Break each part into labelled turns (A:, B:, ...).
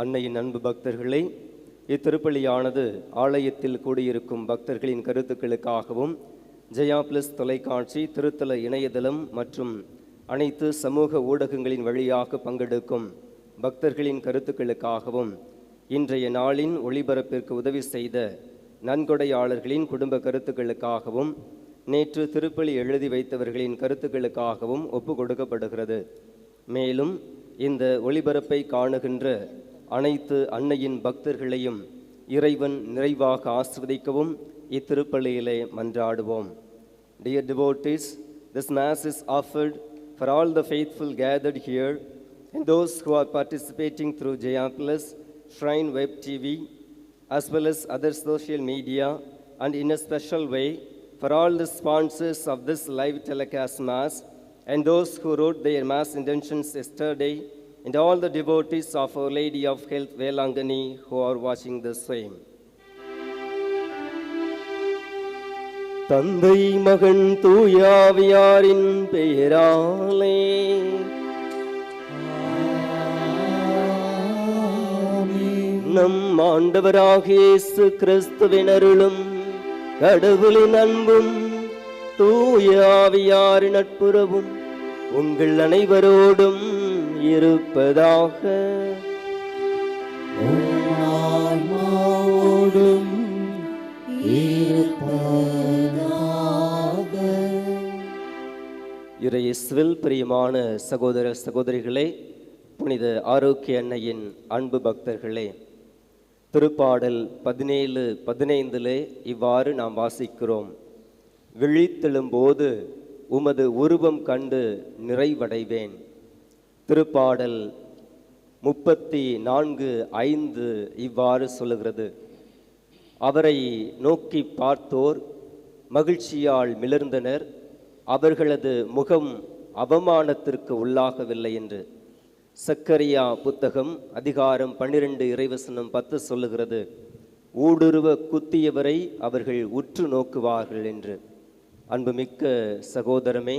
A: அன்னையின் அன்பு பக்தர்களை, இத்திருப்பலியானது ஆலயத்தில் கூடியிருக்கும் பக்தர்களின் கருத்துக்களுக்காகவும் ஜெயா பிளஸ் தொலைக்காட்சி, திருத்தல இணையதளம் மற்றும் அனைத்து சமூக ஊடகங்களின் வழியாக பங்கெடுக்கும் பக்தர்களின் கருத்துக்களுக்காகவும் இன்றைய நாளின் ஒளிபரப்பிற்கு உதவி செய்த நன்கொடையாளர்களின் குடும்ப கருத்துக்களுக்காகவும் நேற்று திருப்பலி எழுதி வைத்தவர்களின் கருத்துக்களுக்காகவும் ஒப்பு கொடுக்கப்படுகிறது. மேலும் இந்த ஒளிபரப்பை காணுகின்ற அனைத்து அன்னையின் பக்தர்களையும் இறைவன் நிறைவாக ஆசிர்வதிக்கவும் இத்திருப்பலியிலே மன்றாடுவோம். Dear devotees, this Mass is offered for all the faithful gathered here and those who are participating through Jaya Plus, Shrine Web TV, as well as other social media, and in a special way for all the sponsors of this live telecast Mass and those who wrote their Mass intentions yesterday, and all the devotees of Our Lady of Health Velangani who are watching the same. தந்தை மகன் தூயாவியாரின் பெயராலே நம் ஆண்டவராகிய இயேசு கிறிஸ்துவின் அருளும் கடவுளின் அன்பும் தூயாவியாரின் நட்புறவும் உங்கள் அனைவரோடும் இருப்பதாக. இயேசுவில் பிரியமான சகோதர சகோதரிகளே, புனித ஆரோக்கிய அன்னையின் அன்பு பக்தர்களே, திருப்பாடல் 17:15 இவ்வாறு நாம் வாசிக்கிறோம்: விழித்தெழும்போது உமது உருவம் கண்டு நிறைவடைவேன். திருப்பாடல் 34:5 இவ்வாறு சொல்லுகிறது: அவரை நோக்கி பார்த்தோர் மகிழ்ச்சியால் மிளர்ந்தனர், அவர்களது முகம் அவமானத்திற்கு உள்ளாகவில்லை என்று. சக்கரியா புத்தகம் அதிகாரம் 12 இறைவசனம் 10 சொல்லுகிறது: ஊடுருவ குத்தியவரை அவர்கள் உற்று நோக்குவார்கள் என்று. அன்புமிக்க சகோதரமே,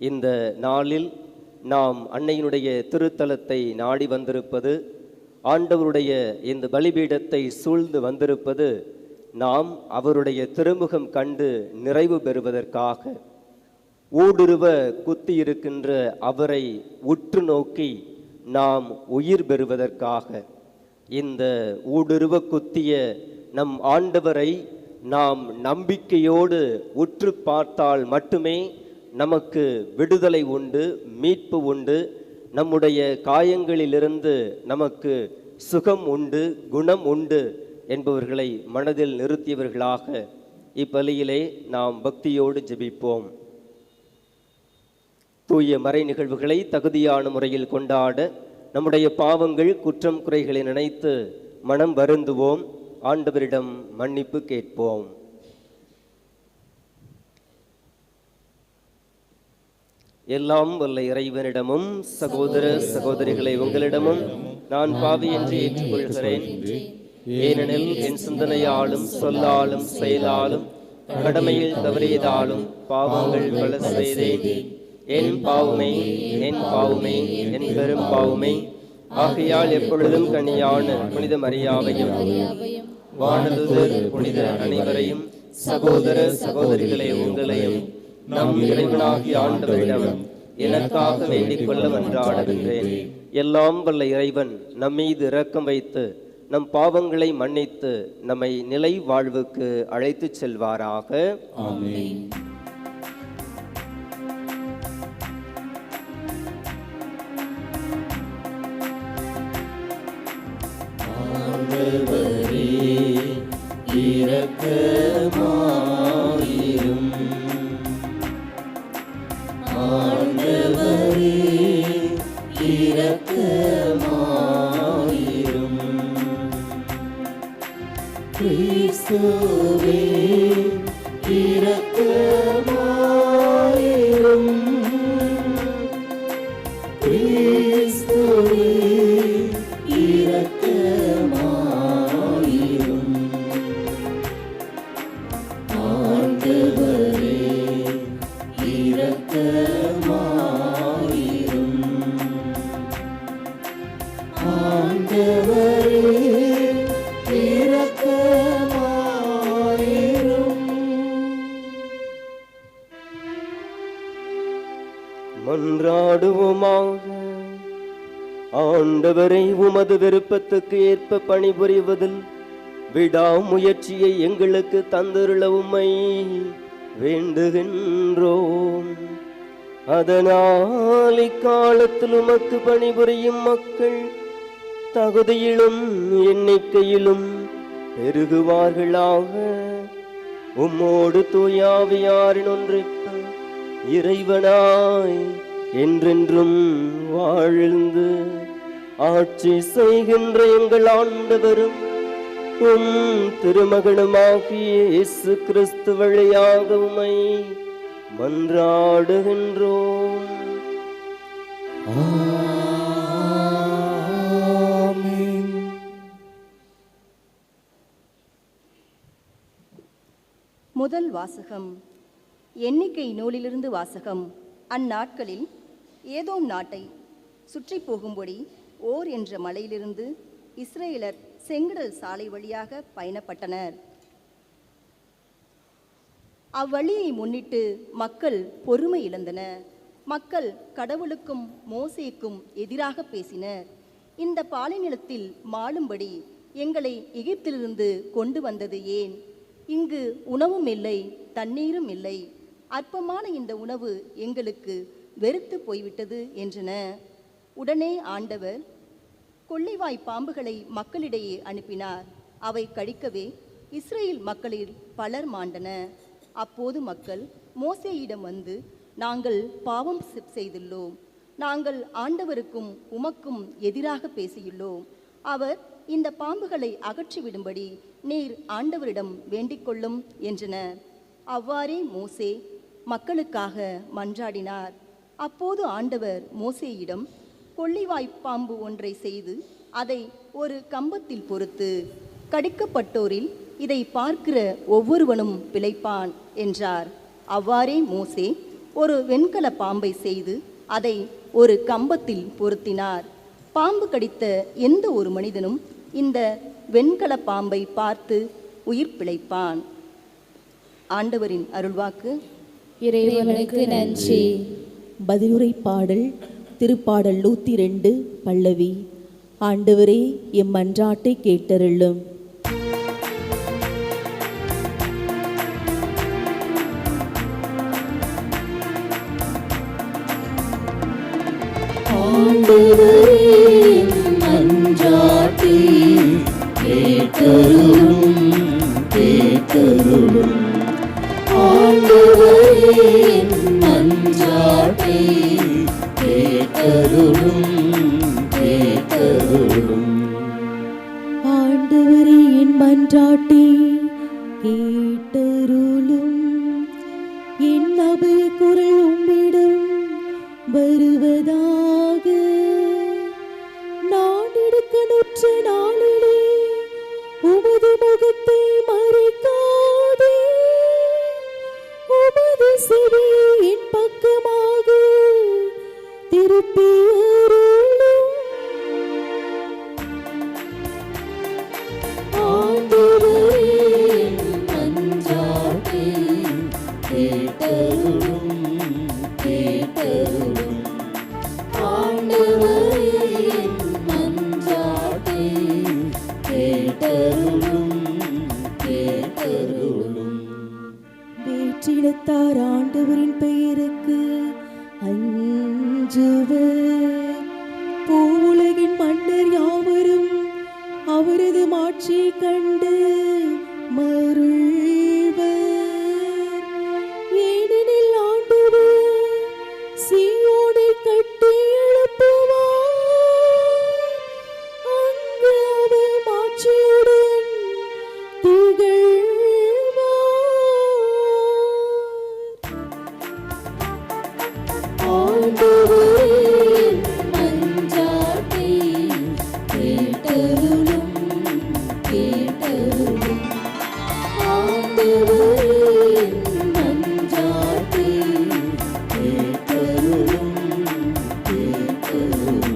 A: இந்த நாளில் நாம் அன்னையினுடைய திருத்தலத்தை நாடி வந்திருப்பது, ஆண்டவருடைய இந்த பலிபீடத்தை சூழ்ந்து வந்திருப்பது, நாம் அவருடைய திருமுகம் கண்டு நிறைவு பெறுவதற்காக. ஊடுருவ குத்தி இருக்கின்ற அவரை உற்று நோக்கி நாம் உயிர் பெறுவதற்காக. இந்த ஊடுருவ குத்திய நம் ஆண்டவரை நாம் நம்பிக்கையோடு உற்று பார்த்தால் மட்டுமே நமக்கு விடுதலை உண்டு, மீட்பு உண்டு, நம்முடைய காயங்களிலிருந்து நமக்கு சுகம் உண்டு, குணம் உண்டு என்பவர்களை மனதில் நிறுத்தியவர்களாக இப்பலியிலே நாம் பக்தியோடு ஜெபிப்போம். தூய மறை நிகழ்வுகளை தகுதியான முறையில் கொண்டாட நம்முடைய பாவங்கள் குற்றம் குறைகளை நினைத்து மனம் வருந்துவோம். ஆண்டவரிடம் மன்னிப்பு கேட்போம். எல்லாம் வல்ல இறைவனிடமும் சகோதர சகோதரிகளை உங்களிடமும் நான் பாவி என்று ஏற்றுக்கொள்கிறேன். ஏனெனில் என் சிந்தனையாலும் சொல்லாலும் செயலாலும் கடமையில் தவறியதாலும் பாவங்கள் பல செய்தேன். என் பாவமே என் பாவமே என் பெரும் பாவமே. ஆகையால் எப்பொழுதும் கனியான புனித மரியாவையும் வானதூதர் புனித அனைவரையும் சகோதர சகோதரிகளை உங்களையும் நம் இறைவனாகிய ஆண்டவரிடம் எனக்காக வேண்டிக் கொள்ள மன்றாடுகின்றேன். எல்லாம் வல்ல இறைவன் நம் மீது இரக்கம் வைத்து நம் பாவங்களை மன்னித்து நம்மை நிலை வாழ்வுக்கு அழைத்துச் செல்வாராக.
B: ஆமென். ஆண்டவரே இரக்கமாயிரும். ஆண்டவரே இரக்கமாயிரும். கிறிஸ்துவே இரக்கமாயிரும். கிறிஸ்துவே இரக்கமாயிரும். ஆண்டவரே இரக்கமாயிரும். ஆண்டவரே
A: மன்றாடுவோமாக. ஆண்டவரை உமது விருப்பத்துக்கு ஏற்ப பணிபுரிவதில் விடாமுயற்சியை எங்களுக்கு தந்தருள உம்மை வேண்டுகின்றோம். அதனால் இக்காலத்தில் உமக்கு பணிபுரியும் மக்கள் தகுதியிலும் எண்ணிக்கையிலும் பெருகுவார்களாக. உம்மோடு தூயாவியாரின் ஒன்றிப்பு இறைவனாய் என்றென்றும் வாழ்ந்து ஆட்சி செய்கின்ற எங்கள் ஆண்டவரும் உம் திருமகனுமாகிய இயேசு கிறிஸ்து வழியாக உம்மை மன்றாடுகின்றோம்.
B: ஆமென்.
C: முதல் வாசகம். எண்ணிக்கை நூலிலிருந்து வாசகம். அந்நாட்களில் ஏதோம் நாட்டை சுற்றி போகும்படி ஓர் என்ற மலையிலிருந்து இஸ்ரேலர் செங்கடல் சாலை வழியாக பயணப்பட்டனர். அவ்வழியை முன்னிட்டு மக்கள் பொறுமை இழந்தனர். மக்கள் கடவுளுக்கும் மோசேக்கும் எதிராக பேசினர். இந்த பாலைநிலத்தில் மாளும்படி எங்களை எகிப்திலிருந்து கொண்டு வந்தது ஏன்? இங்கு உணவும் இல்லை, தண்ணீரும் இல்லை. அற்பமான இந்த உணவு எங்களுக்கு வெறுத்து போய்விட்டது என்றன. உடனே ஆண்டவர் கொள்ளைவாய் பாம்புகளை மக்களிடையே அனுப்பினார். அவை கடிக்கவே இஸ்ரேல் மக்களில் பலர் மாண்டன. அப்போது மக்கள் மோசேயிடம் வந்து, நாங்கள் பாவம் செய்துள்ளோம். நாங்கள் ஆண்டவருக்கும் உமக்கும் எதிராக பேசியுள்ளோம். அவர் இந்த பாம்புகளை அகற்றிவிடும்படி நீர் ஆண்டவரிடம் வேண்டிக் கொள்ளும் என்றனர். அவ்வாறே மோசே மக்களுக்காக மன்றாடினார். அப்போது ஆண்டவர் மோசேயிடம் கொள்ளிவாய்ப்பாம்பு ஒன்றை செய்து அதை ஒரு கம்பத்தில் பொறுத்து, கடிக்கப்பட்டோரில் இதை பார்க்கிற ஒவ்வொருவனும் பிழைப்பான் என்றார். அவ்வாறே மோசே ஒரு வெண்கல பாம்பை செய்து அதை ஒரு கம்பத்தில் பொருத்தினார். பாம்பு கடித்த எந்த ஒரு மனிதனும் இந்த வெண்கல பாம்பை பார்த்து உயிர் பிழைப்பான். ஆண்டவரின் அருள்வாக்கு.
D: இறைவனுக்கு நன்றி.
E: பதிலுரை பாடல். திருப்பாடல் 102 பல்லவி. ஆண்டவரே எம் மன்றாட்டை கேட்டருளும்.
B: ஆண்டவரே எம் மன்றாட்டை கேட்டருளும். கேட்டருளும். ஆண்டவரே எம் மன்றாட்டை கேட்டருளும்.
E: மன்றாட்டை கேட்டருளும். என் அபய குரல் உம்மிடம் வருவதாக. நான் எடுக்கணுற்ற நாளிலே உமது முகத்தை மறைக்காதே. உமது செவியை என் பக்கமாக திருப்பி அருளும்.
B: ஆண்டவரே, என் மன்றாட்டை கேட்டருளும், கேட்டருளும். ஆண்டவரே, என் மன்றாட்டை கேட்டருளும், கேட்டருளும்.
E: வேற்றிடத்தார் ஆண்டவரின் பெயருக்கு அஞ்சுவர். பூவுலகின் மன்னர் யாவரும் அவரது மாட்சியை கண்டு மருள்வர். ஏனெனில் ஆண்டவர் சீயோனை கட்டி எழுப்புவார். அங்கு அவர் மாட்சியுடன் திகழ்வார்.
B: ஆண்டவரே, என் மன்றாட்டை கேட்டருளும், கேட்டருளும். ஆண்டவரே, என் மன்றாட்டை கேட்டருளும், கேட்டருளும்.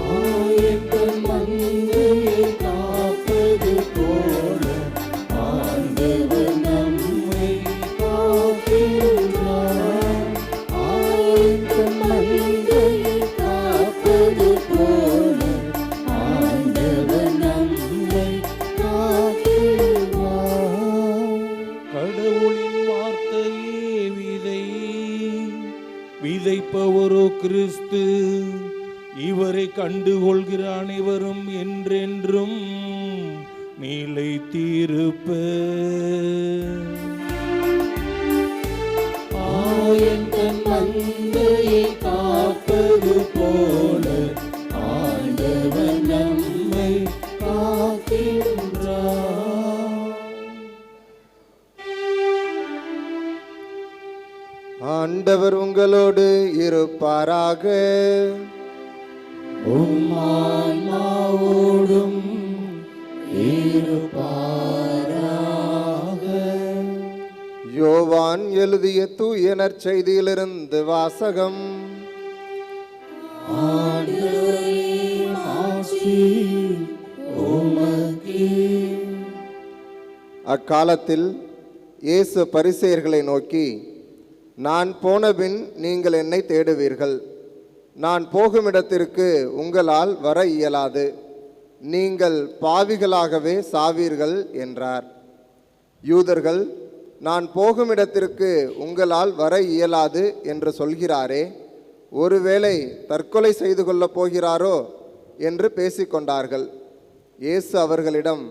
B: ஆயத்தம் மந்தையை காப்பது போல ஆண்டவர் நம்மை காக்கின்றார். ஆயத்தம் மந்தையை காப்பது போல ஆண்டவர் நம்மை காக்கின்றார்.
F: கடவுளின் வார்த்தையே விதை, விதைப்பவரோ கிறிஸ்து. இவரை கண்டுகொள்கிற அனைவரும் என்றென்றும் நிலைத்திருப்பர்.
B: ஆயத்தம் மந்தையை காப்பது போல ஆண்டவர் நம்மை காக்கின்றார்.
G: ஆண்டவர் உங்களோடு இருப்பாராக.
B: உம் ஆன்மாவோடும் இருப்பாராக.
G: யோவான் எழுதிய தூய நற்செய்தியிலிருந்து வாசகம்.
B: ஆண்டவரே, மாட்சி உமக்கே.
G: அக்காலத்தில் இயேசு பரிசேயர்களை நோக்கி, நான் போனபின் நீங்கள் என்னை தேடுவீர்கள். நான் போகுமிடத்திற்கு உங்களால் வர இயலாது. நீங்கள் பாவிகளாகவே சாவீர்கள் என்றார். யூதர்கள், நான் போகுமிடத்திற்கு உங்களால் வர இயலாது என்று சொல்கிறாரே, ஒருவேளை தற்கொலை செய்து கொள்ளப் போகிறாரோ என்று பேசிக்கொண்டார்கள். இயேசு அவர்களிடம்,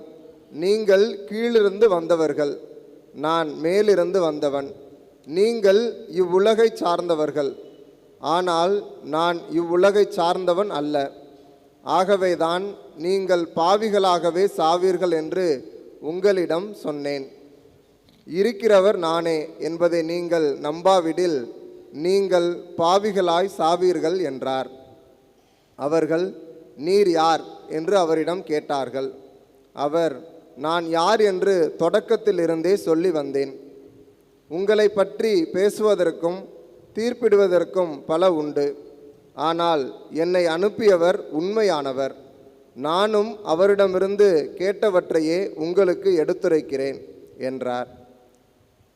G: நீங்கள் கீழிருந்து வந்தவர்கள், நான் மேலிருந்து வந்தவன். நீங்கள் இவ்வுலகை சார்ந்தவர்கள், ஆனால் நான் இவ்வுலகை சார்ந்தவன் அல்ல. ஆகவேதான் நீங்கள் பாவிகளாகவே சாவீர்கள் என்று உங்களிடம் சொன்னேன். இருக்கிறவர் நானே என்பதை நீங்கள் நம்பாவிடில் நீங்கள் பாவிகளாய் சாவீர்கள் என்றார். அவர்கள், நீர் யார் என்று அவரிடம் கேட்டார்கள். அவர், நான் யார் என்று தொடக்கத்தில் இருந்தே சொல்லி வந்தேன். உங்களை பற்றி பேசுவதற்கும் தீர்ப்பிடுவதற்கும் பல உண்டு. ஆனால் என்னை அனுப்பியவர் உண்மையானவர். நானும் அவரிடமிருந்து கேட்டவற்றையே உங்களுக்கு எடுத்துரைக்கிறேன் என்றார்.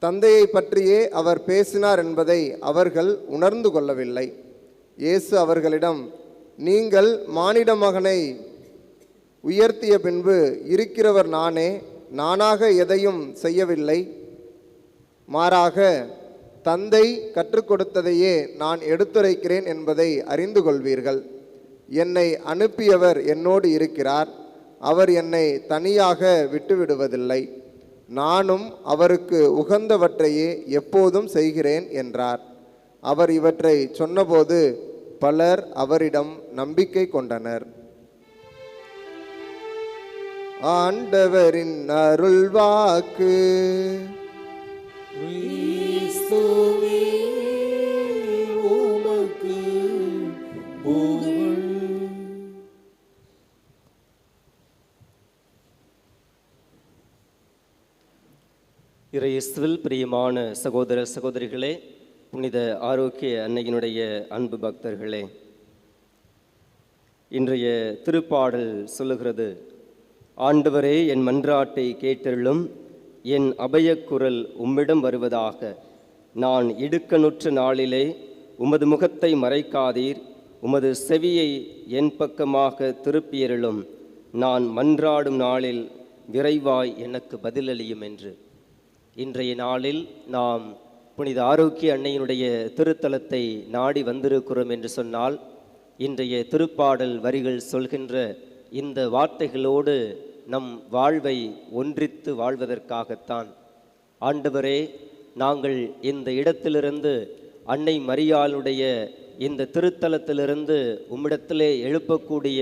G: தந்தையை பற்றியே அவர் பேசினார் என்பதை அவர்கள் உணர்ந்து கொள்ளவில்லை. இயேசு அவர்களிடம், நீங்கள் மானிட மகனை உயர்த்திய பின்பு இருக்கிறவர் நானே, நானாக எதையும் செய்யவில்லை. மாறாக தந்தை கற்றுக் கொடுத்ததையே நான் எடுத்துரைக்கிறேன் என்பதை அறிந்து கொள்வீர்கள். என்னை அனுப்பியவர் என்னோடு இருக்கிறார். அவர் என்னை தனியாக விட்டுவிடுவதில்லை. நானும் அவருக்கு உகந்தவற்றையே எப்போதும் செய்கிறேன் என்றார். அவர் இவற்றை சொன்னபோது பலர் அவரிடம் நம்பிக்கை கொண்டனர். ஆண்டவரின் அருள்வாக்கு.
B: கிறிஸ்துவே உமக்கு புகழ்.
A: இறையேசுவில் பிரியமான சகோதர சகோதரிகளே, புனித ஆரோக்கிய அன்னையினுடைய அன்பு பக்தர்களே, இன்றைய திருப்பாடல் சொல்லுகிறது, ஆண்டவரே என் மன்றாட்டை கேட்டருளும், என் அபயக்குரல் உம்மிடம் வருவதாக. நான் இடுக்கணுற்ற நாளிலே உமது முகத்தை மறைக்காதீர், உமது செவியை என் பக்கமாக திருப்பியருளும், நான் மன்றாடும் நாளில் விரைவாய் எனக்கு பதிலளியும் என்று. இன்றைய நாளில் நாம் புனித ஆரோக்கிய அன்னையினுடைய திருத்தலத்தை நாடி வந்திருக்கிறோம் என்று சொன்னால், இன்றைய திருப்பாடல் வரிகள் சொல்கின்ற இந்த வார்த்தைகளோடு நம் வாழ்வை ஒன்றித்து வாழ்வதற்காகத்தான். ஆண்டவரே, நாங்கள் இந்த இடத்திலிருந்து அன்னை மரியாளுடைய இந்த திருத்தலத்திலிருந்து உம்மிடத்திலே எழுப்பக்கூடிய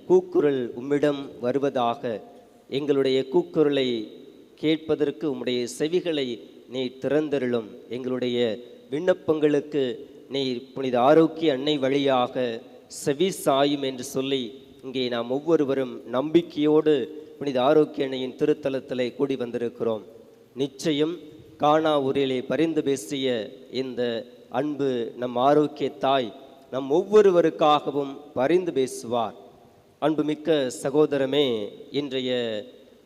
A: கூக்குரல் உம்மிடம் வருவதாக. எங்களுடைய கூக்குரலை கேட்பதற்கு உம்முடைய செவிகளை நீர் திறந்தருளும். எங்களுடைய விண்ணப்பங்களுக்கு நீர் புனித ஆரோக்கிய அன்னை வழியாக செவி சாயும் என்று சொல்லி இங்கே நாம் ஒவ்வொருவரும் நம்பிக்கையோடு புனித ஆரோக்கிய அன்னையின் திருத்தலத்திலே கூடி வந்திருக்கிறோம். நிச்சயம் கானா ஊரிலே பரிந்து பேசிய இந்த அன்பு நம் ஆரோக்கிய தாய் நம் ஒவ்வொருவருக்காகவும் பரிந்து பேசுவார். அன்புமிக்க சகோதரமே, இன்றைய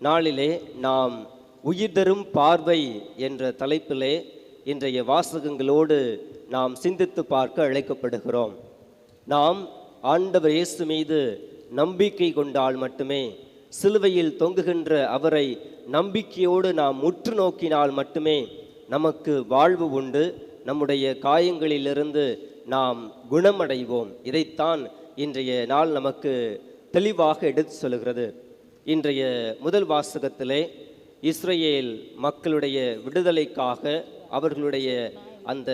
A: நாளிலே நாம் உயிர் தரும் பார்வை என்ற தலைப்பிலே இன்றைய வாசகங்களோடு நாம் சிந்தித்து பார்க்க அழைக்கப்படுகிறோம். நாம் ஆண்டவர் இயேசு மீது நம்பிக்கை கொண்டால் மட்டுமே, சிலுவையில் தொங்குகின்ற அவரை நம்பிக்கையோடு நாம் உற்று நோக்கினால் மட்டுமே நமக்கு வாழ்வு உண்டு, நம்முடைய காயங்களிலிருந்து நாம் குணமடைவோம். இதைத்தான் இன்றைய நாள் நமக்கு தெளிவாக எடுத்து சொல்கிறது. இன்றைய முதல் வாசகத்திலே இஸ்ரேல் மக்களுடைய விடுதலைக்காக அவர்களுடைய அந்த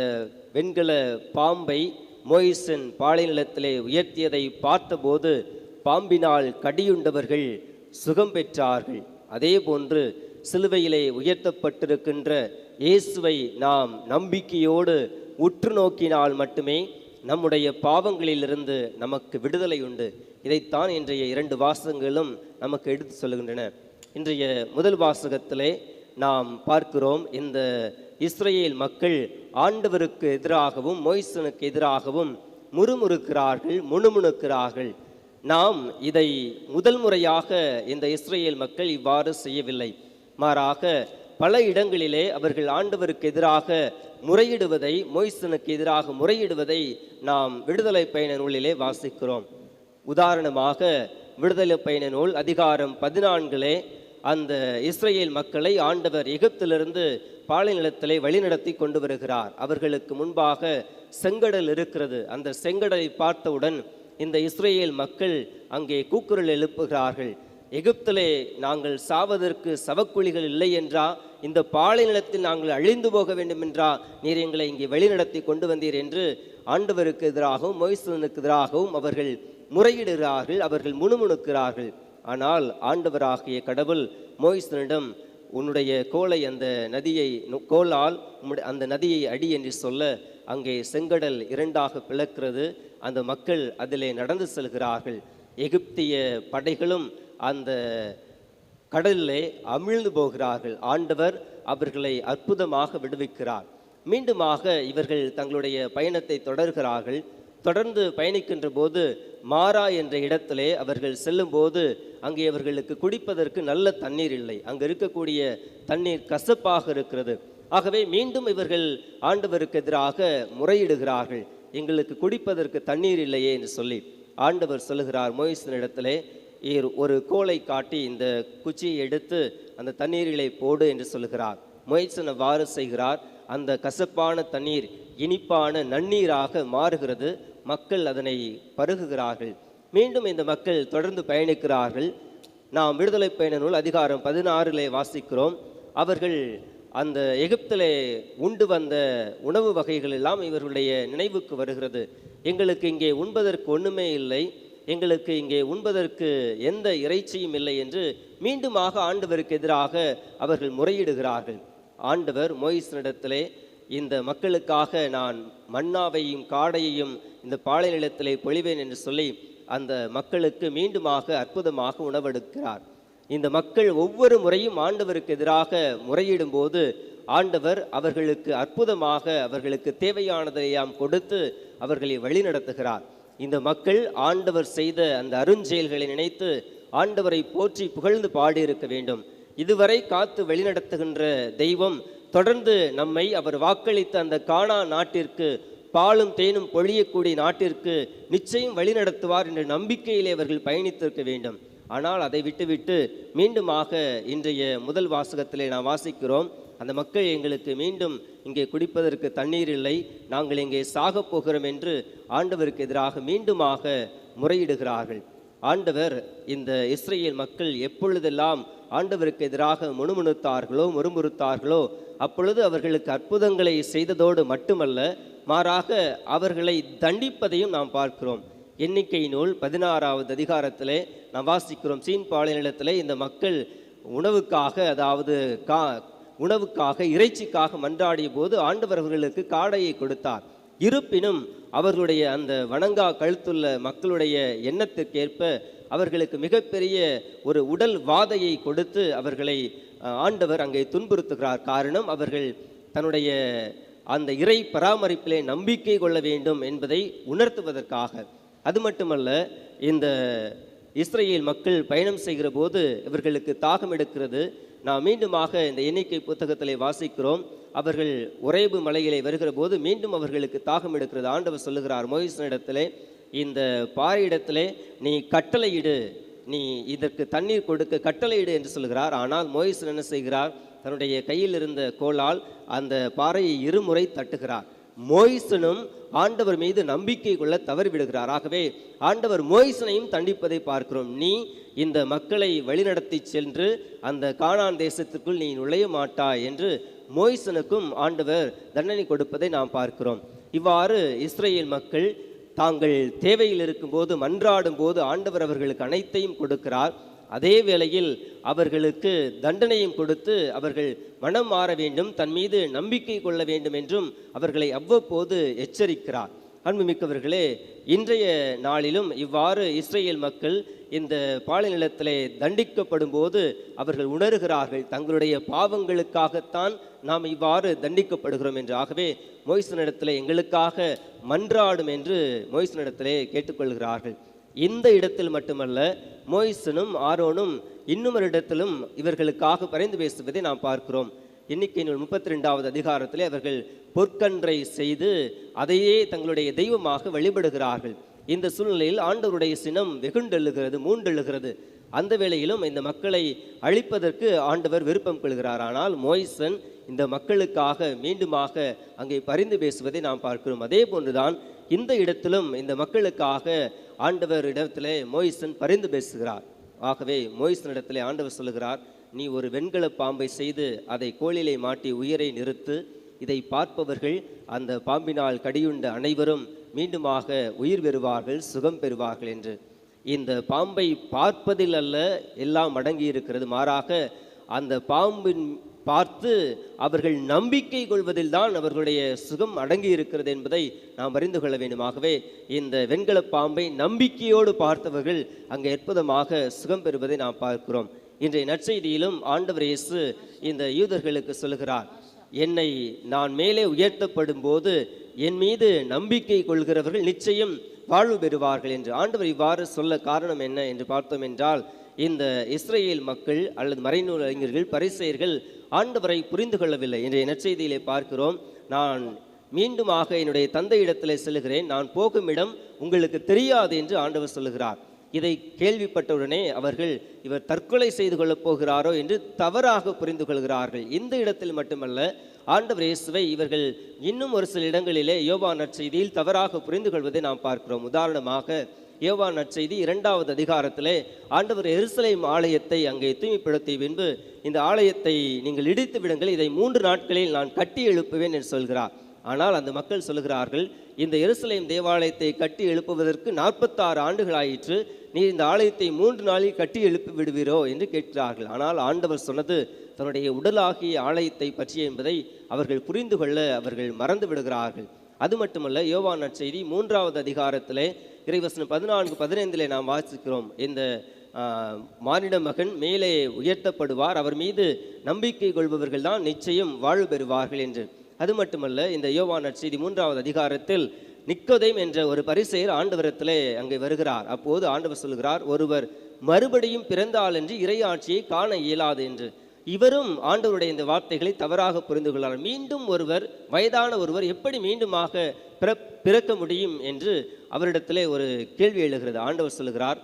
A: வெண்கல பாம்பை மோயிசன் பாலை நிலத்திலே உயர்த்தியதை பார்த்தபோது பாம்பினால் கடியுண்டவர்கள் சுகம் பெற்றார்கள். அதே போன்று சிலுவையிலே உயர்த்தப்பட்டிருக்கின்ற இயேசுவை நாம் நம்பிக்கையோடு உற்று நோக்கினால் மட்டுமே நம்முடைய பாவங்களிலிருந்து நமக்கு விடுதலை உண்டு. இதைத்தான் இன்றைய இரண்டு வாசகங்களும் நமக்கு எடுத்து சொல்லுகின்றன. இன்றைய முதல் வாசகத்திலே நாம் பார்க்கிறோம், இந்த இஸ்ரேல் மக்கள் ஆண்டவருக்கு எதிராகவும் மோய்சனுக்கு எதிராகவும் முணுமுணுக்கிறார்கள். நாம் இதை முதல் முறையாக இந்த இஸ்ரேல் மக்கள் இவ்வாறு செய்யவில்லை. மாறாக பல இடங்களிலே அவர்கள் ஆண்டவருக்கு எதிராக முறையிடுவதை, மோய்சனுக்கு எதிராக முறையிடுவதை நாம் விடுதலை பயண நூலிலே வாசிக்கிறோம். உதாரணமாக விடுதலை பயண நூல் அதிகாரம் 14 அந்த இஸ்ரேல் மக்களை ஆண்டவர் எகிப்திலிருந்து பாலை நிலத்திலே வழிநடத்தி கொண்டு வருகிறார். அவர்களுக்கு முன்பாக செங்கடல் இருக்கிறது. அந்த செங்கடலை பார்த்தவுடன் இந்த இஸ்ரேல் மக்கள் அங்கே கூக்குரல் எழுப்புகிறார்கள். எகிப்திலே நாங்கள் சாவதற்கு சவக்குழிகள் இல்லை என்றா, இந்த பாலை நிலத்தில் நாங்கள் அழிந்து போக வேண்டும் என்றா நீர் எங்களை இங்கே வழிநடத்தி கொண்டு வந்தீர் என்று ஆண்டவருக்கு எதிராகவும் மோய்சனுக்கு எதிராகவும் அவர்கள் முறையிடுகிறார்கள், அவர்கள் முணுமுணுக்கிறார்கள். ஆனால் ஆண்டவராகிய கடவுள் மோய்சனிடம், உன்னுடைய கோலை அந்த நதியை கோலால் அந்த நதியை அடி என்று சொல்ல அங்கே செங்கடல் இரண்டாக பிளக்கிறது. அந்த மக்கள் அதிலே நடந்து செல்கிறார்கள். எகிப்திய படைகளும் அந்த கடலிலே அமிழ்ந்து போகிறார்கள். ஆண்டவர் அவர்களை அற்புதமாக விடுவிக்கிறார். மீண்டுமாக இவர்கள் தங்களுடைய பயணத்தை தொடர்கிறார்கள். தொடர்ந்து பயணிக்கின்ற போது மாரா என்ற இடத்திலே அவர்கள் செல்லும் போது அங்கே அவர்களுக்கு குடிப்பதற்கு நல்ல தண்ணீர் இல்லை. அங்கு இருக்கக்கூடிய தண்ணீர் கசப்பாக இருக்கிறது. ஆகவே மீண்டும் இவர்கள் ஆண்டவருக்கு எதிராக முறையிடுகிறார்கள், எங்களுக்கு குடிப்பதற்கு தண்ணீர் இல்லையே என்று சொல்லி. ஆண்டவர் சொல்லுகிறார் மோய்சனிடத்திலே, ஒரு கோலை காட்டி இந்த குச்சியை எடுத்து அந்த தண்ணீரிலே போடு என்று சொல்லுகிறார். மோய்சன் அவ்வாறு செய்கிறார். அந்த கசப்பான தண்ணீர் இனிப்பான நன்னீராக மாறுகிறது. மக்கள் அதனை பருகுகிறார்கள். மீண்டும் இந்த மக்கள் தொடர்ந்து பயணிக்கிறார்கள். நாம் விடுதலை பயண நூல் அதிகாரம் 16 வாசிக்கிறோம். அவர்கள் அந்த எகிப்திலே உண்டு வந்த உணவு வகைகள் எல்லாம் இவர்களுடைய நினைவுக்கு வருகிறது. எங்களுக்கு இங்கே உண்பதற்கு ஒன்றுமே இல்லை, எங்களுக்கு இங்கே உண்பதற்கு எந்த இறைச்சியும் இல்லை என்று மீண்டுமாக ஆண்டவருக்கு எதிராக அவர்கள் முறையிடுகிறார்கள். ஆண்டவர் மோயிசனிடத்திலே, இந்த மக்களுக்காக நான் மன்னாவையும் காடையையும் இந்த பாலை நிலத்திலே பொழிவேன் என்று சொல்லி அந்த மக்களுக்கு மீண்டுமாக அற்புதமாக உணவெடுக்கிறார். இந்த மக்கள் ஒவ்வொரு முறையும் ஆண்டவருக்கு எதிராக முறையிடும் போது ஆண்டவர் அவர்களுக்கு அற்புதமாக அவர்களுக்கு தேவையானதையெல்லாம் கொடுத்து அவர்களை வழிநடத்துகிறார். இந்த மக்கள் ஆண்டவர் செய்த அந்த அருஞ்செயல்களை நினைத்து ஆண்டவரை போற்றி புகழ்ந்து பாடியிருக்க வேண்டும். இதுவரை காத்து வழிநடத்துகின்ற தெய்வம் தொடர்ந்து நம்மை அவர் வாக்களித்த அந்த கானான் நாட்டிற்கு, பாலும் தேனும் பொழியக்கூடிய நாட்டிற்கு நிச்சயம் வழிநடத்துவார் என்ற நம்பிக்கையிலே அவர்கள் பயணித்திருக்க வேண்டும். ஆனால் அதை விட்டுவிட்டு மீண்டுமாக இன்றைய முதல் வாசகத்திலே நாம் வாசிக்கிறோம், அந்த மக்கள் எங்களுக்கு மீண்டும் இங்கே குடிப்பதற்கு தண்ணீர் இல்லை, நாங்கள் இங்கே சாகப் போகிறோம் என்று ஆண்டவருக்கு எதிராக மீண்டுமாக முறையிடுகிறார்கள். ஆண்டவர் இந்த இஸ்ரேல் மக்கள் எப்பொழுதெல்லாம் ஆண்டவருக்கு எதிராக முணுமுணுத்தார்களோ முறுமுறுத்தார்களோ அப்பொழுது அவர்களுக்கு அற்புதங்களை செய்ததோடு மட்டுமல்ல, மாறாக அவர்களை தண்டிப்பதையும் நாம் பார்க்கிறோம். எண்ணிக்கை நூல் 16வது அதிகாரத்திலே நாம் வாசிக்கிறோம், சீன் பாலை நிலத்திலே இந்த மக்கள் உணவுக்காக, அதாவது உணவுக்காக இறைச்சிக்காக மன்றாடிய போது ஆண்டவர் அவர்களுக்கு காடையை கொடுத்தார். இருப்பினும் அவர்களுடைய அந்த வணங்கா கழுத்துள்ள மக்களுடைய எண்ணத்திற்கேற்ப அவர்களுக்கு மிகப்பெரிய ஒரு உடல் வாதையை கொடுத்து அவர்களை ஆண்டவர் அங்கே துன்புறுத்துகிறார். காரணம், அவர்கள் தன்னுடைய அந்த இறை பராமரிப்பிலே நம்பிக்கை கொள்ள வேண்டும் என்பதை உணர்த்துவதற்காக. அது மட்டுமல்ல, இந்த இஸ்ரேல் மக்கள் பயணம் செய்கிற போது இவர்களுக்கு தாகம் எடுக்கிறது. நாம் மீண்டுமாக இந்த எண்ணிக்கை புத்தகத்திலே வாசிக்கிறோம், அவர்கள் ஒரேபு மலையிலே வருகிற போது மீண்டும் அவர்களுக்கு தாகம் எடுக்கிறது. ஆண்டவர் சொல்லுகிறார் மோயிசனிடத்திலே, இந்த பாறையிடத்திலே நீ கட்டளையிடு, நீ இதற்கு தண்ணீர் கொடுக்க கட்டளையிடு என்று சொல்கிறார். ஆனால் மோயிசன் என்ன செய்கிறார், தன்னுடைய கையில் இருந்த கோலால் அந்த பாறையை இருமுறை தட்டுகிறார். மோயிசனும் ஆண்டவர் மீது நம்பிக்கை கொள்ள தவறிவிடுகிறார். ஆகவே ஆண்டவர் மோயிசனையும் தண்டிப்பதை பார்க்கிறோம். நீ இந்த மக்களை வழிநடத்தி சென்று அந்த கானான் தேசத்திற்குள் நீ நுழைய மாட்டாய் என்று மோயிசனுக்கும் ஆண்டவர் தண்டனை கொடுப்பதை நாம் பார்க்கிறோம். இவ்வாறு இஸ்ரேல் மக்கள் தாங்கள் தேவையில் இருக்கும்போது மன்றாடும் போது ஆண்டவர் அவர்களுக்கு அனைத்தையும் கொடுக்கிறார். அதே வேளையில் அவர்களுக்கு தண்டனையும் கொடுத்து அவர்கள் மனம் மாற வேண்டும், தன் மீது நம்பிக்கை கொள்ள வேண்டும் என்றும் அவர்களை அவ்வப்போது எச்சரிக்கிறார். அன்புமிக்கவர்களே, இன்றைய நாளிலும் இவ்வாறு இஸ்ரேல் மக்கள் இந்த பாலை நிலத்திலே தண்டிக்கப்படும் போது அவர்கள் உணர்கிறார்கள், தங்களுடைய பாவங்களுக்காகத்தான் நாம் இவ்வாறு தண்டிக்கப்படுகிறோம் என்று. ஆகவே மோயிசனிடத்திலே எங்களுக்காக மன்றாடும் என்று மோயிசனிடத்திலே கேட்டுக்கொள்கிறார்கள். இந்த இடத்தில் மட்டுமல்ல, மோயிசனும் ஆரோனும் இன்னும் ஒரு இடத்திலும் இவர்களுக்காக பரிந்து பேசுவதை நாம் பார்க்கிறோம். எண்ணிக்கை நூல் 32வது அதிகாரத்திலே அவர்கள் பொற்கன்றை செய்து அதையே தங்களுடைய தெய்வமாக வழிபடுகிறார்கள். இந்த சூழ்நிலையில் ஆண்டவருடைய சினம் வெகுண்டெழுகிறது, மூண்டெழுகிறது. அந்த வேளையிலும் இந்த மக்களை அழிப்பதற்கு ஆண்டவர் விருப்பம் கொள்கிறார். ஆனால் மோயிசன் இந்த மக்களுக்காக மீண்டுமாக அங்கே பரிந்து பேசுவதை நாம் பார்க்கிறோம். அதே போன்றுதான் இந்த இடத்திலும் இந்த மக்களுக்காக ஆண்டவர் இடத்திலே மோயிசன் பரிந்து பேசுகிறார். ஆகவே மோயிசனிடத்திலே ஆண்டவர் சொல்லுகிறார், நீ ஒரு வெண்கல பாம்பை செய்து அதை கோலிலே மாட்டி உயிரை நிறுத்து, இதை பார்ப்பவர்கள் அந்த பாம்பினால் கடியுண்ட அனைவரும் மீண்டுமாக உயிர் பெறுவார்கள், சுகம் பெறுவார்கள் என்று. இந்த பாம்பை பார்ப்பதில் அல்ல எல்லாம் அடங்கி இருக்கிறது, மாறாக அந்த பாம்பின் பார்த்து அவர்கள் நம்பிக்கை கொள்வதில் தான் அவர்களுடைய சுகம் அடங்கி இருக்கிறது என்பதை நாம் அறிந்து கொள்ள வேண்டும். ஆகவே இந்த வெண்கல பாம்பை நம்பிக்கையோடு பார்த்தவர்கள் அங்கே அற்புதமாக சுகம் பெறுவதை நாம் பார்க்கிறோம். இன்றைய நற்செய்தியிலும் ஆண்டவர் இயேசு இந்த யூதர்களுக்கு சொல்லுகிறார், என்னை நான் மேலே உயர்த்தப்படும் போது என் மீது நம்பிக்கை கொள்கிறவர்கள் நிச்சயம் வாழ்வு பெறுவார்கள் என்று. ஆண்டவர் இவ்வாறு சொல்ல காரணம் என்ன என்று பார்த்தோம் என்றால், இந்த இஸ்ரேல் மக்கள் அல்லது மறைநூல் அறிஞர்கள், பரிசேயர்கள் ஆண்டவரை புரிந்து கொள்ளவில்லை. இன்றைய நற்செய்தியிலே பார்க்கிறோம், நான் மீண்டுமாக என்னுடைய தந்தை இடத்திலே செல்கிறேன், நான் போகும் இடம் உங்களுக்கு தெரியாது என்று ஆண்டவர் சொல்லுகிறார். இதை கேள்விப்பட்டவுடனே அவர்கள் இவர் தற்கொலை செய்து கொள்ளப் போகிறாரோ என்று தவறாக புரிந்து கொள்கிறார்கள். இந்த இடத்தில் மட்டுமல்ல, ஆண்டவர் இயேசுவை இவர்கள் இன்னும் ஒரு சில இடங்களிலே யோவான் நற்செய்தியில் தவறாக புரிந்து கொள்வதை நாம் பார்க்கிறோம். உதாரணமாக யோவான் நற்செய்தி 2வது அதிகாரத்திலே ஆண்டவர் எருசலேம் ஆலயத்தை அங்கே தூய்மைப்படுத்திய பின்பு இந்த ஆலயத்தை நீங்கள் இடித்து விடுங்கள், இதை 3 நாட்களில் நான் கட்டி எழுப்புவேன் என்று சொல்கிறார். ஆனால் அந்த மக்கள் சொல்கிறார்கள், இந்த எருசலேம் தேவாலயத்தை கட்டி எழுப்புவதற்கு 46 ஆண்டுகள் ஆயிற்று, நீ இந்த ஆலயத்தை 3 நாளில் கட்டி எழுப்பி விடுவீரோ என்று கேட்கிறார்கள். ஆனால் ஆண்டவர் சொன்னது தன்னுடைய உடலாகிய ஆலயத்தை பற்றிய என்பதை அவர்கள் புரிந்து கொள்ள அவர்கள் மறந்து விடுகிறார்கள். அது மட்டுமல்ல, யோவான் நற்செய்தி 3வது அதிகாரத்திலே இறைவசனம் 14-15 நாம் வாசிக்கிறோம், இந்த மானிட மகன் மேலே உயர்த்தப்படுவார், அவர் மீது நம்பிக்கை கொள்பவர்கள் தான் நிச்சயம் வாழ்வு பெறுவார்கள் என்று. அது மட்டுமல்ல, இந்த யோவான் நற்செய்தி 3வது அதிகாரத்தில் நிக்கோதேம் என்ற ஒரு பரிசேயர் ஆண்டவரிடத்திலே அங்கே வருகிறார். அப்போது ஆண்டவர் சொல்கிறார், ஒருவர் மறுபடியும் பிறந்தால் என்று இறையாட்சியை காண இயலாது என்று. இவரும் ஆண்டவருடைய இந்த வார்த்தைகளை தவறாக புரிந்து கொள்ளார். மீண்டும் ஒருவர், வயதான ஒருவர் எப்படி மீண்டுமாக பிறக்க முடியும் என்று அவரிடத்திலே ஒரு கேள்வி எழுகிறது. ஆண்டவர் சொல்லுகிறார்,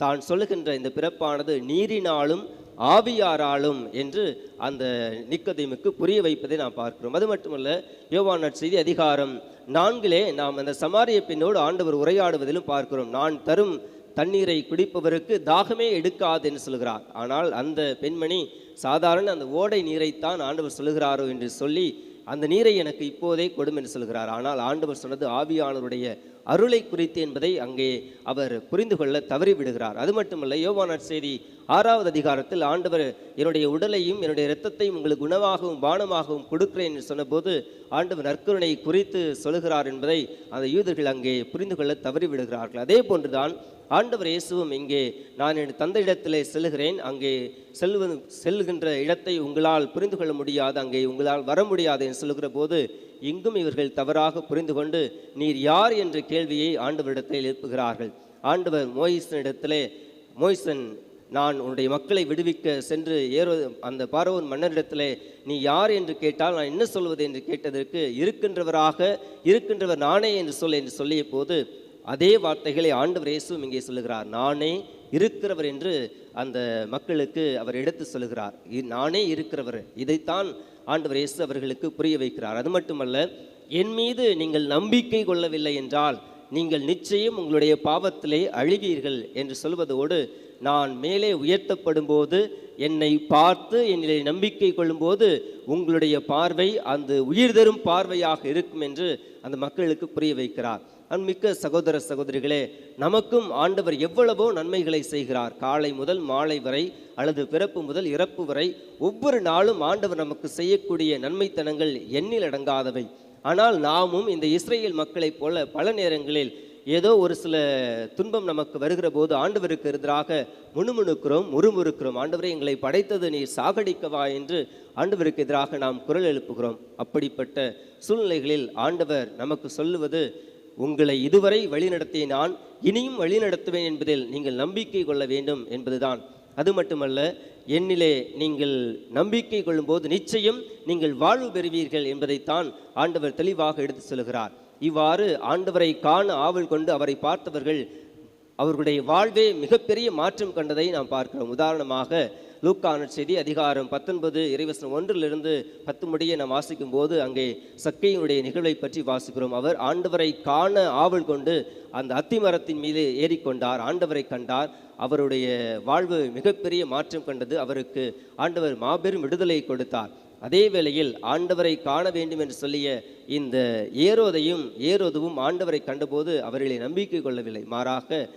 A: தான் சொல்லுகின்ற இந்த பிறப்பானது நீரினாலும் ஆவியாராலும் என்று அந்த நிக்கோதேமுக்கு புரிய வைப்பதை நாம் பார்க்கிறோம். அது மட்டுமல்ல, யோவான் நற்செய்தி அதிகாரம் 4 நாம் அந்த சமாரிய பெண்ணோடு ஆண்டவர் உரையாடுவதிலும் பார்க்கிறோம். நான் தரும் தண்ணீரை குடிப்பவருக்கு தாகமே எடுக்காது என்று சொல்கிறார். ஆனால் அந்த பெண்மணி சாதாரண அந்த ஓடை நீரைத்தான் ஆண்டவர் சொல்லுகிறாரோ என்று சொல்லி அந்த நீரை எனக்கு இப்போதே கொடும் என்று சொல்கிறார். ஆனால் ஆண்டவர் சொன்னது ஆவியானவருடைய அருளை குறித்து என்பதை அங்கே அவர் புரிந்து கொள்ள தவறிவிடுகிறார். அது மட்டுமல்ல, யோவான் நற்செய்தி 6வது அதிகாரத்தில் ஆண்டவர் என்னுடைய உடலையும் என்னுடைய இரத்தத்தையும் உங்களுக்கு உணவாகவும் பானமாகவும் கொடுக்கிறேன் என்று சொன்னபோது ஆண்டவர் நற்கருணை குறித்து சொல்லுகிறார் என்பதை அந்த யூதர்கள் அங்கே புரிந்து கொள்ள தவறிவிடுகிறார்கள். அதே போன்றுதான் ஆண்டவர் இயேசுவும் இங்கே நான் என் தந்தையிடத்திலே செல்கிறேன், அங்கே செல்லுகின்ற இடத்தை உங்களால் புரிந்து கொள்ள முடியாது, அங்கே உங்களால் வர முடியாது என்று சொல்லுகிற போது இங்கும் இவர்கள் தவறாக புரிந்து கொண்டு நீர் யார் என்ற கேள்வியை ஆண்டவரிடத்தில் எழுப்புகிறார்கள். ஆண்டவர் மோயிசனிடத்திலே, மோயிசன் நான் உன்னுடைய மக்களை விடுவிக்க சென்று அந்த பார்வோன் மன்னரிடத்திலே நீ யார் என்று கேட்டால் நான் என்ன சொல்வது என்று கேட்டதற்கு இருக்கின்றவர் நானே என்று சொல்லிய போது அதே வார்த்தைகளை ஆண்டவர் இயேசுவும் இங்கே சொல்லுகிறார். நானே இருக்கிறவர் என்று அந்த மக்களுக்கு அவர் எடுத்து சொல்லுகிறார். நானே இருக்கிறவர், இதைத்தான் ஆண்டவர் இயேசு அவர்களுக்கு புரிய வைக்கிறார். அது மட்டுமல்ல, என் மீது நீங்கள் நம்பிக்கை கொள்ளவில்லை என்றால் நீங்கள் நிச்சயம் உங்களுடைய பாவத்திலே அழிவீர்கள் என்று சொல்வதோடு, நான் மேலே உயர்த்தப்படும் போது என்னை பார்த்து என்னிலே நம்பிக்கை கொள்ளும்போது உங்களுடைய பார்வை அந்த உயிர் தரும் பார்வையாக இருக்கும் என்று அந்த மக்களுக்கு புரிய வைக்கிறார். அன்மிக்க சகோதர சகோதரிகளே, நமக்கும் ஆண்டவர் எவ்வளவோ நன்மைகளை செய்கிறார். காலை முதல் மாலை வரை அல்லது பிறப்பு முதல் இறப்பு வரை ஒவ்வொரு நாளும் ஆண்டவர் நமக்கு செய்யக்கூடிய நன்மைத்தனங்கள் எண்ணில் அடங்காதவை. ஆனால் நாமும் இந்த இஸ்ரேல் மக்களைப் போல பல நேரங்களில் ஏதோ ஒரு சில துன்பம் நமக்கு வருகிற போது ஆண்டவருக்கு எதிராக முறுமுறுக்கிறோம். ஆண்டவரை எங்களை படைத்தது நீ சாகடிக்கவா என்று ஆண்டவருக்கு எதிராக நாம் குரல் எழுப்புகிறோம். அப்படிப்பட்ட சூழ்நிலைகளில் ஆண்டவர் நமக்கு சொல்லுவது, உங்களை இதுவரை வழிநடத்திய நான் இனியும் வழிநடத்துவேன் என்பதில் நீங்கள் நம்பிக்கை கொள்ள வேண்டும் என்பதுதான். அது மட்டுமல்ல, என்னிலே நீங்கள் நம்பிக்கை கொள்ளும்போது நிச்சயம் நீங்கள் வாழ்வு பெறுவீர்கள் என்பதைத்தான் ஆண்டவர் தெளிவாக எடுத்து சொல்கிறார். இவ்வாறு ஆண்டவரை காண ஆவல் கொண்டு அவரை பார்த்தவர்கள் அவர்களுடைய வாழ்வே மிகப்பெரிய மாற்றம் கண்டதை நாம் பார்க்கிறோம். உதாரணமாக லூக்கா நற்செய்தி அதிகாரம் 19 இறைவசனம் 1-10 முடிய நாம் வாசிக்கும் போது அங்கே சக்கையினுடைய நிகழ்வை பற்றி வாசிக்கிறோம். அவர் ஆண்டவரை காண ஆவல் கொண்டு அந்த அத்திமரத்தின் மீது ஏறிக்கொண்டார், ஆண்டவரை கண்டார். அவருடைய வாழ்வு மிகப்பெரிய மாற்றம் கண்டது. அவருக்கு ஆண்டவர் மாபெரும் விடுதலை கொடுத்தார். அதே வேளையில் ஆண்டவரை காண வேண்டும் என்று சொல்லிய இந்த ஏரோதுவும் ஆண்டவரை கண்டபோது அவர்களை நம்பிக்கை கொள்ளவில்லை. மாறாக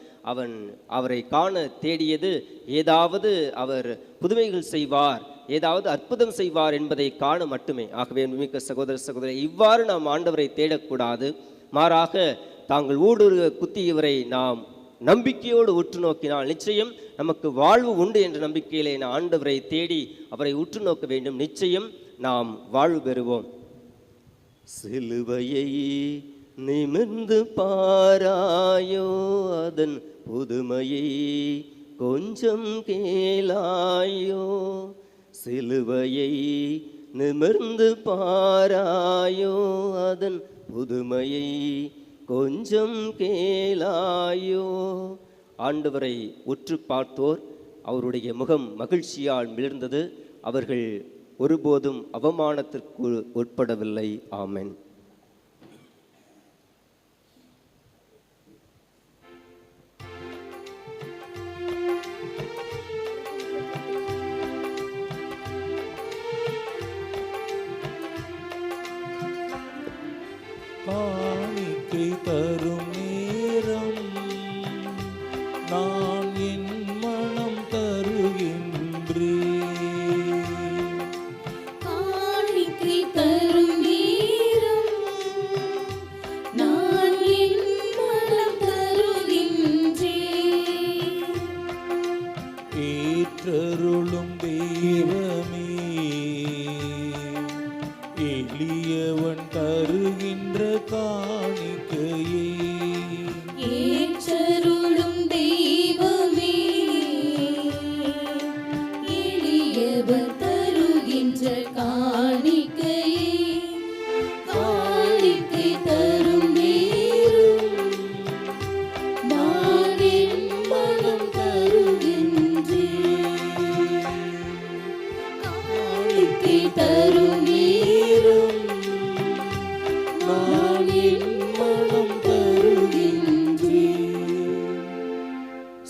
A: அவரை காண தேடியது ஏதாவது அவர் புதுமைகள் செய்வார், ஏதாவது அற்புதம் செய்வார் என்பதை காண மட்டுமே. ஆகவே மிக்க சகோதர சகோதரி, இவ்வாறு நாம் ஆண்டவரை தேடக்கூடாது. மாறாக தாங்கள் ஊடுருவ குத்தியவரை நாம் நம்பிக்கையோடு உற்று நோக்கினால் நிச்சயம் நமக்கு வாழ்வு உண்டு என்ற நம்பிக்கையிலே நான் ஆண்டவரை தேடி அவரை உற்று நோக்க வேண்டும். நிச்சயம் நாம் வாழ்வு பெறுவோம். சிலுவையை நிமிர்ந்து பாராயோ, அதன் புதுமையை கொஞ்சம் கேளாயோ. சிலுவையை நிமிர்ந்து பாராயோ, அதன் புதுமையை கொஞ்சம் கேளாயோ. ஆண்டவரை உற்று பார்த்தோர் அவருடைய முகம் மகிழ்ச்சியால் மிளிர்ந்தது. அவர்கள் ஒருபோதும் அவமானத்திற்கு உட்படவில்லை. ஆமென்.
F: நான் என் மனம் தருகின்றேன்.
E: காணிக்கை தரும் நேரம் நான் என் மனம் தருகின்றேன்.
F: ஏற்றருளும் தெய்வமே, எளியவன் தருகின்ற காணிக்கையே.
E: ஏற்றருளும் தெய்வமே, எளியவர் தருகின்ற காணிக்கையே. காணிக்கை தரும் நேரம் நான் என் மனம் தருகின்றேன். காணிக்கை தரும் நேரம் நான் என் மனம் தருகின்றேன்.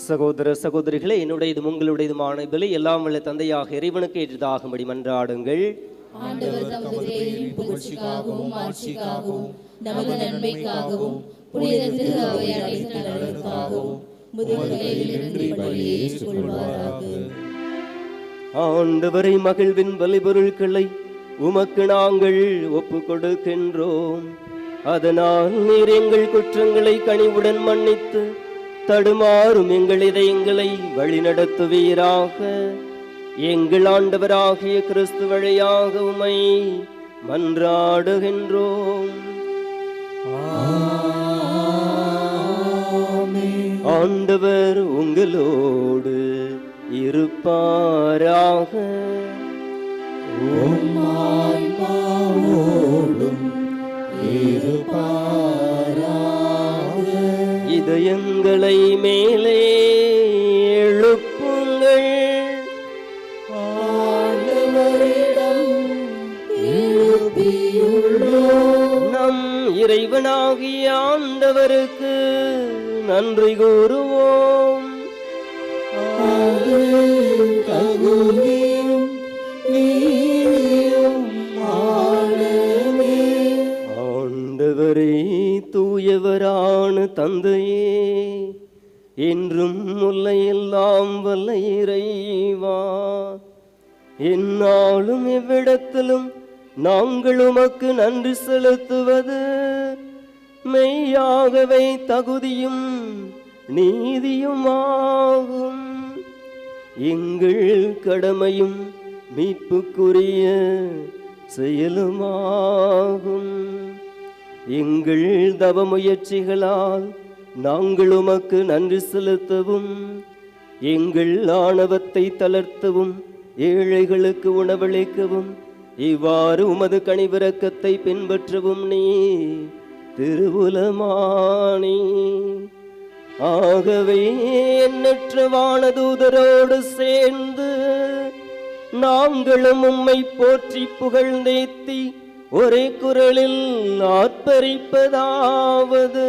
A: சகோதர சகோதரிகளே, என்னுடையதும் உங்களுடையதுமான பலி எல்லாம் வல்ல தந்தையாக இறைவனுக்கு ஏற்றதாகும்படி மன்றாடுங்கள்.
E: ஆண்டவர் தமது இறைவனின் புகழ்ச்சிக்காகவும் ஆட்சிக்காகவும் நமது நன்மைக்காகவும் புனித திரு அவை அனைத்து நலனுக்காகவும் முதுகலையிலிருந்து பலியை ஏற்றுக்கொள்வாராக.
A: ஆண்டவரை மகிழ்வின் பலிபொருட்களை உமக்கு நாங்கள் ஒப்பு கொடுக்கின்றோம். அதனால் நீர் எங்கள் குற்றங்களை கனிவுடன் மன்னித்து தடுமாறும் எங்கள் இதயங்களை வழிநடத்துவீராக. எங்கள் ஆண்டவராகிய கிறிஸ்து வழியாக உம்மை மன்றாடுகின்றோம். ஆண்டவர் உங்களோடு இருப்பாராக. இதயங்களை மேலே எழுப்புங்கள். நம் இறைவனாகிய ஆண்டவருக்கு நன்றி கூறுவோம். ஆண்டவரே, தூயவரான தந்தையே, என்றும் முல்லையெல்லாம் வல்ல இறைவா, எந்நாளும் எவ்விடத்திலும் நாங்கள் உமக்கு நன்றி செலுத்துவது மெய்யாகவே தகுதியும் நீதியுமாகும். எங்கள் கடமையும் மீட்புக்குரிய செயலுமாகும். எங்கள் தவ முயற்சிகளால் நாங்கள் உமக்கு நன்றி செலுத்தவும், எங்கள் ஆணவத்தை தளர்த்தவும், ஏழைகளுக்கு உணவளிக்கவும், இவ்வாறு உமது கனிவிரக்கத்தை பின்பற்றவும் நீ திருவுலமானி. ஆகவே எண்ணற்ற வானதூதரோடு சேர்ந்து நாங்களும் உம்மை போற்றி புகழ்ந்தேத்தி ஒரே குரலில் ஆர்ப்பரிப்பதாவது: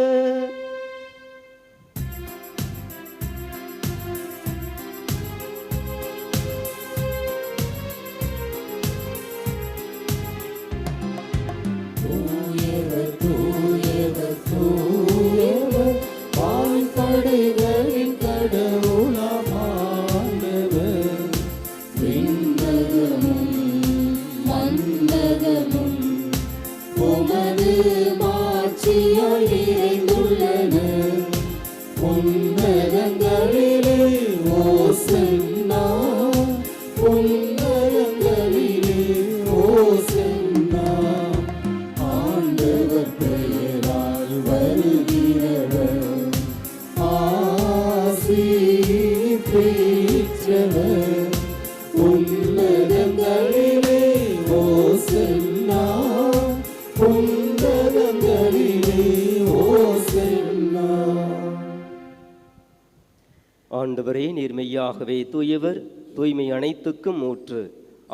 A: ஆண்டவரே, நீர் மெய்யாகவே தூயவர், தூய்மை அனைத்துக்கும் ஊற்று.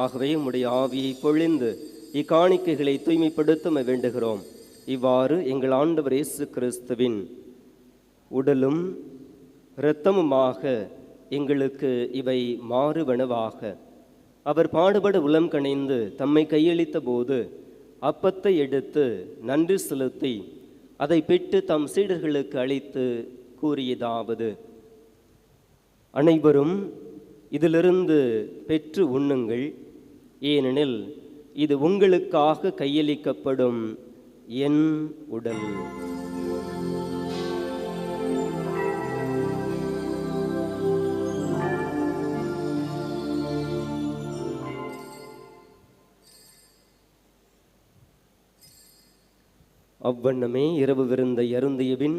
A: ஆகவே உம்முடைய ஆவியை பொழிந்து இக்காணிக்கைகளை தூய்மைப்படுத்த வேண்டுகிறோம். இவ்வாறு எங்கள் ஆண்டவர் இயேசு கிறிஸ்துவின் உடலும் இரத்தமுமாக எங்களுக்கு இவை மாறுவனவாக. அவர் பாடுபட உளம் கனிந்து தம்மை கையளித்த போது அப்பத்தை எடுத்து நன்றி செலுத்தி அதை பெற்று தம் சீடர்களுக்கு அளித்து கூறியதாவது: அனைவரும் இதிலிருந்து பெற்று உண்ணுங்கள், ஏனெனில் இது உங்களுக்காக கையளிக்கப்படும் என் உடல். அவ்வண்ணமே இரவு விருந்தை அருந்தியபின்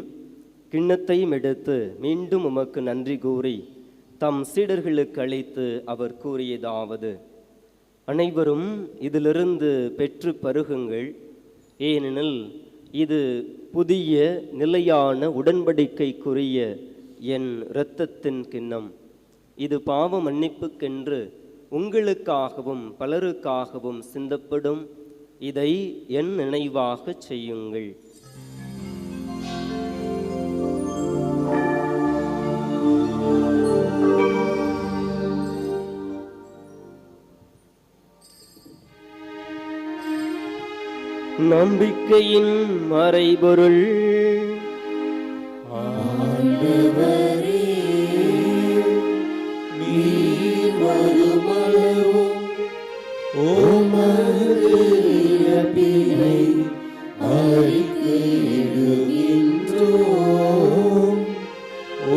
A: கிண்ணத்தையும் எடுத்து மீண்டும் உமக்கு நன்றி கூறி தம் சீடர்களுக்கு அளித்து அவர் கூறியதாவது: அனைவரும் இதிலிருந்து பெற்று பருகுங்கள், ஏனெனில் இது புதிய நிலையான உடன்படிக்கைக்குரிய என் இரத்தத்தின் கிண்ணம். இது பாவ மன்னிப்புக்கென்று உங்களுக்காகவும் பலருக்காகவும் சிந்தப்படும். இதை என் நினைவாக செய்யுங்கள். நம்பிக்கையின் மறைபொருள்.
B: ஆண்டவரே, நீர் வருமளவும் உமது இறப்பினை அறிக்கையிடுகின்றோம்,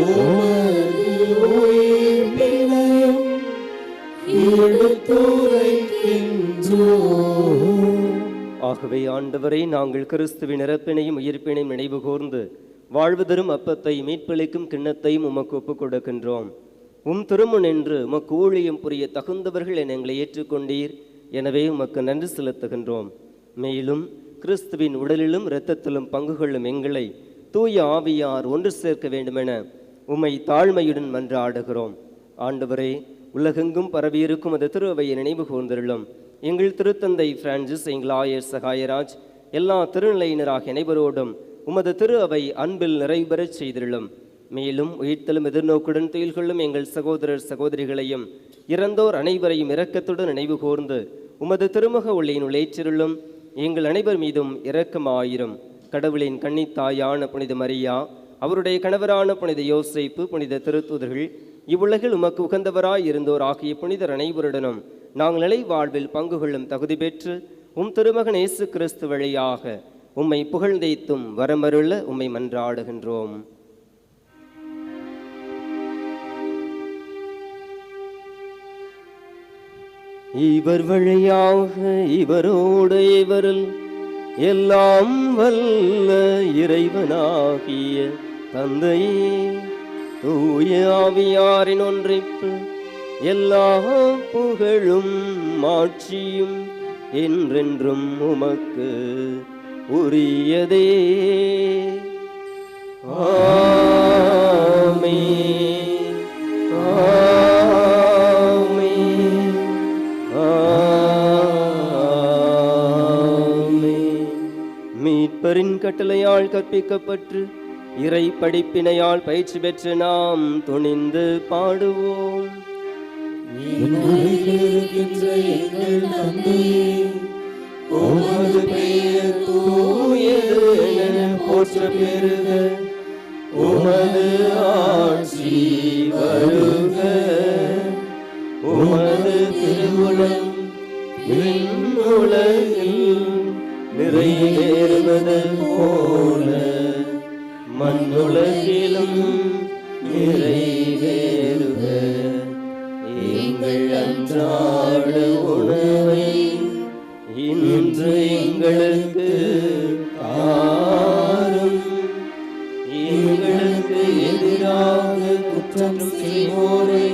B: உமது உயிர்ப்பினையும் எடுத்துரைக்கின்றோம்.
A: ஆகவே ஆண்டவரை, நாங்கள் கிறிஸ்துவின் இறப்பினையும் உயிர்ப்பினையும் நினைவு கூர்ந்து வாழ்வு தரும் அப்பத்தை மீட்பளிக்கும் கிண்ணத்தையும் உமக்கு ஒப்புக் கொடுக்கின்றோம். திருமுன் என்று உமக்கு ஊழியம் புரிய தகுந்தவர்கள் என எங்களை ஏற்றுக்கொண்டீர். எனவே உமக்கு நன்றி செலுத்துகின்றோம். மேலும் கிறிஸ்துவின் உடலிலும் இரத்தத்திலும் பங்கு கொள்ளும் எங்களை தூய ஆவியார் ஒன்று சேர்க்க வேண்டுமென உம்மை தாழ்மையுடன் மன்றாடுகிறோம். ஆண்டவரே, உலகெங்கும் பரவியிருக்கும் அது திருவையை நினைவு கூர்ந்தருளும். எங்கள் திருத்தந்தை பிரான்சிஸ், எங்கள் ஆயர் சகாயராஜ், எல்லா திருநிலையினராக அனைவரோடும் உமது திரு அவை அன்பில் நிறைவு பெறச் செய்திருளும். மேலும் உயிர்த்தலும் எதிர்நோக்குடன் துயில் கொள்ளும் எங்கள் சகோதரர் சகோதரிகளையும் இறந்தோர் அனைவரையும் இரக்கத்துடன் நினைவு கூர்ந்து உமது திருமுக ஒளியினுள் ஏற்றிருளும். எங்கள் அனைவர் மீதும் இரக்கமாயிரும். கடவுளின் கன்னித்தாயான புனித மரியா, அவருடைய கணவரான புனித யோசேப்பு, புனித திருத்தூதர்கள், இவ்வுலகில் உமக்கு உகந்தவராய் இருந்தோர் ஆகிய புனிதர் அனைவருடனும் நாங்கள் நிலை வாழ்வில் பங்கு கொள்ளும் தகுதி பெற்று திருமகன் இயேசு கிறிஸ்து வழியாக உம்மை புகழ்ந்தேத்தும் வரமருள உம்மை மன்றாடுகின்றோம். இவர் வழியாக இவரோடு இவரில் எல்லாம் வல்ல இறைவனாகிய தந்தையே, தூய ஆவியாரின் ஒன்றிப்பு எல்லா புகழும் மாட்சியும் என்றென்றும் உமக்கு உரியதே. ஆமென், ஆமென், ஆமென். மீட்பரின் கட்டளையால் கற்பிக்கப்பட்டு இறை படிப்பினையால் பயிற்சி பெற்று நாம் துணிந்து பாடுவோம்.
B: இருக்கின்ற எங்கள் தந்தையே, உமது பெயர் தூயது என போற்ற பெறுக. உமது ஆட்சி வருக. உமது திருவுளம் விண்ணுலகில் நிறைவேறுவது போல மண்ணுலகிலும் நிறைவேறுக. எங்கள் அன்றாட உணவை இன்று எங்களுக்கு தாரும். எங்களுக்கு எதிராக குற்றம் செய்வோரை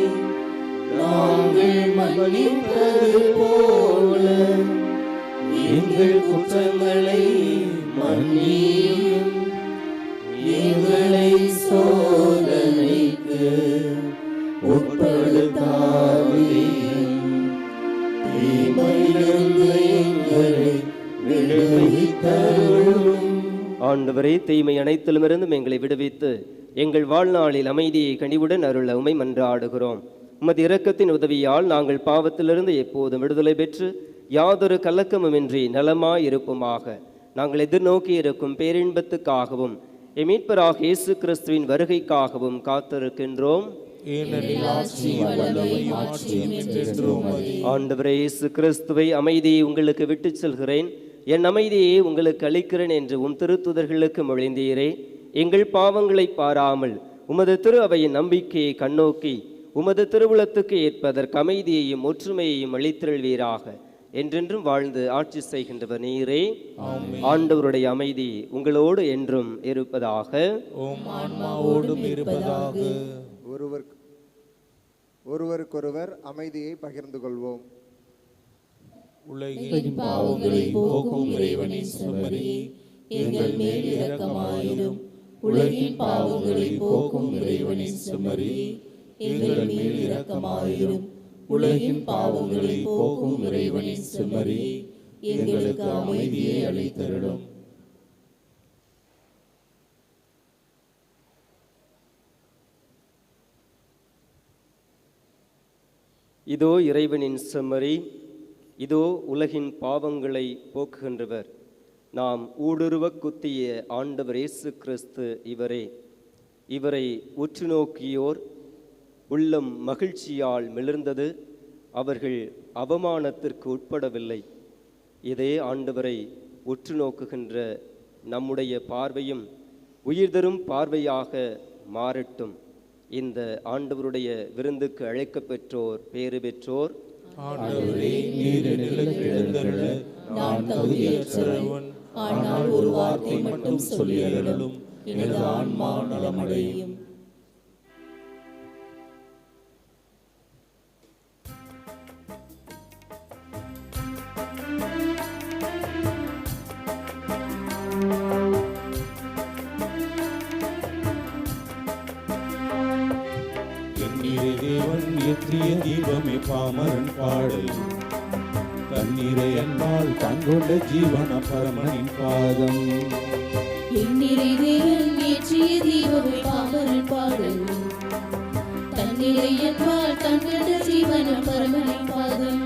B: நாங்கள் மன்னிப்பது போல எங்கள் குற்றங்களை மன்னியும். எங்களை சோதனைக்கு உட்படுத்தாதேயும், தீமையிலிருந்து எங்களை விடுவித்தருளும்.
A: ஆண்டவரே, தீமை அனைத்திலுமிருந்தும் எங்களை விடுவித்து எங்கள் வாழ்நாளில் அமைதியை கனிவுடன் அருள உம்மை மன்றாடுகிறோம். உமது இரக்கத்தின் உதவியால் நாங்கள் பாவத்திலிருந்து எப்போதும் விடுதலை பெற்று யாதொரு கலக்கமுமின்றி நலமாய் இருப்போமாக. நாங்கள் எதிர்நோக்கி இருக்கும் பேரின்பத்துக்காகவும் மீட்பராக இயேசு கிறிஸ்துவின் வருகைக்காகவும் காத்திருக்கின்றோம்.
F: ஏனெனில் ஆட்சியும் வல்லமையும் மாட்சியும் என்றென்றும் உமதே.
A: ஆண்டவரே இயேசு கிறிஸ்துவை அமைதியை உங்களுக்கு விட்டுச் செல்கிறேன், என் அமைதியை உங்களுக்கு அளிக்கிறேன் என்று உம் திருத்துதர்களுக்கு மொழிந்தீரே. எங்கள் பாவங்களை பாராமல் உமது திரு அவையின் நம்பிக்கையை கண்ணோக்கி உமது திருவுளத்துக்கு ஏற்பதற்கு அமைதியையும் ஒற்றுமையையும் அளித்திருள்வீராக. என்றென்றும் வாழ்ந்து ஆட்சி செய்கின்றவர் நீரே. ஆண்டவருடைய அமைதி உங்களோடு என்றும் இருப்பதாக.
F: உம் ஆன்மாவோடும் இருப்பதாக.
G: ஒருவருக்கொருவர் அமைதியை பகிர்ந்து கொள்வோம்.
F: உலகின் பாவங்களை போக்கும் இறைவனின் செம்மறியே, எங்கள் மேல் இரக்கமாயிரும். உலகின் பாவங்களை போக்கும் இறைவனின் செம்மறியே, எங்கள் மேல் இரக்கமாயிரும். உலகின் பாவங்களை போக்கும் இறைவனின் செம்மறியே, எங்களுக்கு அமைதியை அளித்தருளும்.
A: இதோ இறைவனின் செம்மறி, இதோ உலகின் பாவங்களை போக்குகின்றவர். நாம் ஊடுருவக் குத்திய ஆண்டவர் இயேசு கிறிஸ்து இவரே. இவரை உற்று நோக்கியோர் உள்ளம் மகிழ்ச்சியால் மிளிர்ந்தது, அவர்கள் அவமானத்திற்கு உட்படவில்லை. இதே ஆண்டவரை உற்று நோக்குகின்ற நம்முடைய பார்வையும் உயிர் தரும் பார்வையாக மாறட்டும். இந்த ஆண்டவருடைய விருந்துக்கு அழைக்கப் பெற்றோர் பேறு பெற்றோர்.
F: ஆண்டவரே, நீர் நிலைக்கு எழுந்தருள நான் தகுதியற்றவன். ஆனால் ஒரு வார்த்தை மட்டும் சொல்லியருளும், எனது ஆன்மா நலமடையும். தேவன் எத்திய தீபமே பாமரன் பாடல், தண்ணீரை அன்பால் தங்கொண்ட ஜீவன பரமனின் பாதம்.
E: எண்ணிறை தேவன் ஏற்றிய தீபமே பாமரன் பாடல், தண்ணீரை அன்பால் தங்கொண்ட ஜீவன பரமனின் பாதம்.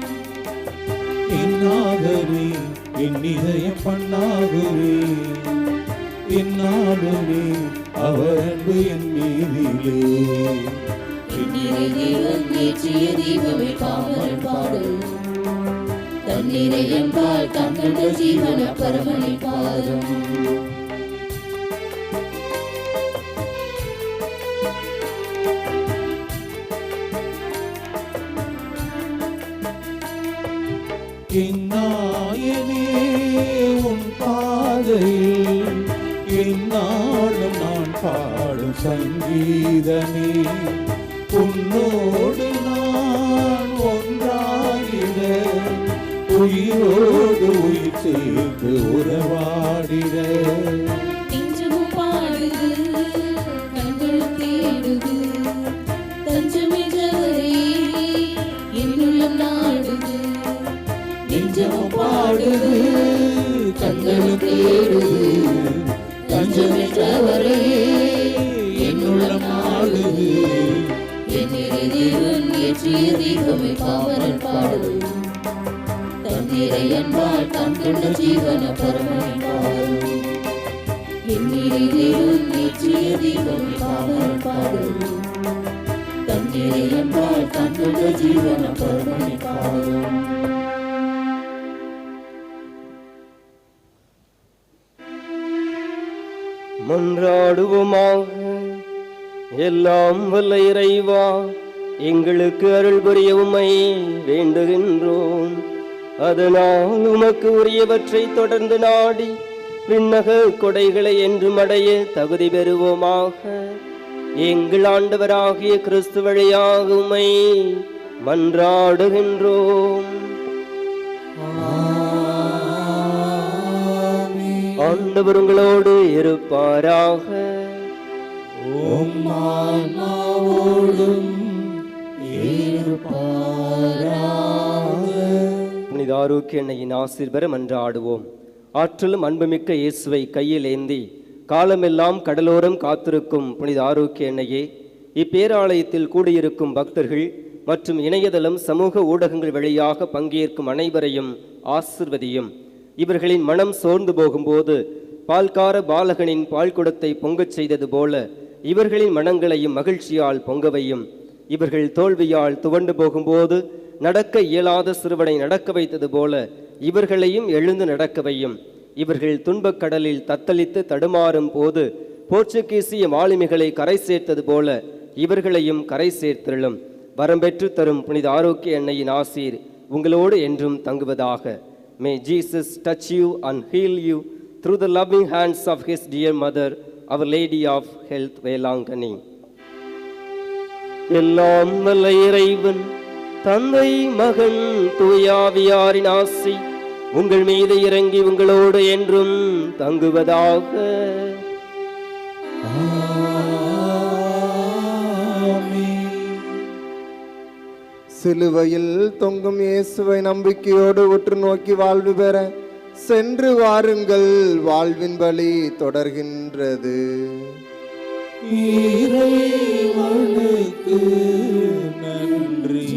F: என்னாகவே என் இதயம் பண்ணாகவே, என்னாகவே அவர் அன்பு என் மீதிலே.
E: எண்ணிறை தேவன் ஏற்றிய தீபமே பாமரன் பாடல், தண்ணீரை அன்பால் தங்கொண்ட ஜீவன பரமனின் பாதம்.
F: என்னாயனே உன் பாதையில் என்னாலும் நான் பாடும் சங்கீதமே, உன்னோடு நான் ஒன்றாகிட உயிரோடு உயிர் சேர்த்து உறவாடிட.
E: நெஞ்சமும் பாடுது, கண்களும் தேடுது, தஞ்சமின்றவரே என்னுள்ளம் நாடுது. நெஞ்சமும் பாடுது, கண்களும் தேடுது, தஞ்சமின்றவரே என்னுள்ளம் நாடுது. எண்ணிறை தேவன் ஏற்றிய தீபமே பாமரன் பாடல், தண்ணீரை அன்பால் தங்கொண்ட ஜீவன பரமனின் பாதம். எண்ணிறை தேவன் ஏற்றிய தீபமே பாமரன் பாடல், தண்ணீரை அன்பால் தங்கொண்ட ஜீவன பரமனின் பாதம்.
A: மன்றாடுவோமாக. எல்லாம் வல்ல இறைவா, எங்களுக்கு அருள் புரிய உம்மை வேண்டுகின்றோம். அதனால் உமக்கு உரியவற்றை தொடர்ந்து நாடி விண்ணக கொடைகளை என்றும் அடைய தகுதி பெறுவோமாக. எங்கள் ஆண்டவராகிய கிறிஸ்து வழியாக உம்மை மன்றாடுகின்றோம். ஆண்டவர் உங்களோடு இருப்பாராக. புனித ஆரோக்கிய எண்ணெயின் ஆசீர் பெற மன்றாடுவோம். ஆற்றலும் அன்புமிக்க இயேசுவை கையில் ஏந்தி காலமெல்லாம் கடலோரம் காத்திருக்கும் புனித ஆரோக்கிய எண்ணெயே, இப்பேராலயத்தில் கூடியிருக்கும் பக்தர்கள் மற்றும் இணையதளம் சமூக ஊடகங்கள் வழியாக பங்கேற்கும் அனைவரையும் ஆசிர்வதியும். இவர்களின் மனம் சோர்ந்து போகும்போது பால்கார பாலகனின் பால் குடத்தை பொங்கச் செய்தது போல இவர்களின் மனங்களையும் மகிழ்ச்சியால் பொங்கவையும். இவர்கள் தோல்வியால் துவண்டு போகும்போது நடக்க இயலாத சிறுவனை நடக்க வைத்தது போல இவர்களையும் எழுந்து நடக்க வையும். இவர்கள் துன்பக் கடலில் தத்தளித்து தடுமாறும் போது போர்ச்சுகீசிய மாலுமிகளை கரை சேர்த்தது போல இவர்களையும் கரை சேர்த்திருளும். வரம்பெற்று தரும் புனித ஆரோக்கிய எண்ணெயின் ஆசீர் உங்களோடு என்றும் தங்குவதாக. May Jesus touch you and heal you through the loving hands of his dear mother, Our Lady of Health, Velankanni. எல்லாம் வல்ல இறைவன் தந்தை மகன் தூயாவியாரின் ஆசி உங்கள் மீது இறங்கி உங்களோடு என்றும் தங்குவதாக.
G: சிலுவையில் தொங்கும் இயேசுவை நம்பிக்கையோடு உற்று நோக்கி வாழ்வு பெற சென்று வாருங்கள், வாழ்வின் வழி தொடர்கின்றது.
B: இறைவனுக்கு நன்றி.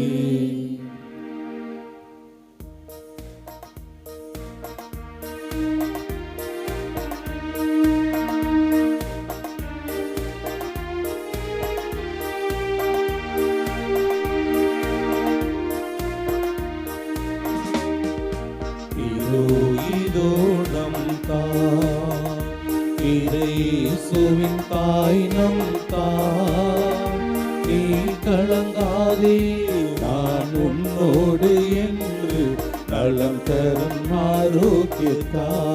B: இதோ நம் இயேசுவின் தாய் நம் தாய், நீ கலங்காதே நான் உன்னோடு என்று நலம் தரும் ஆரோக்கியத்தாய்.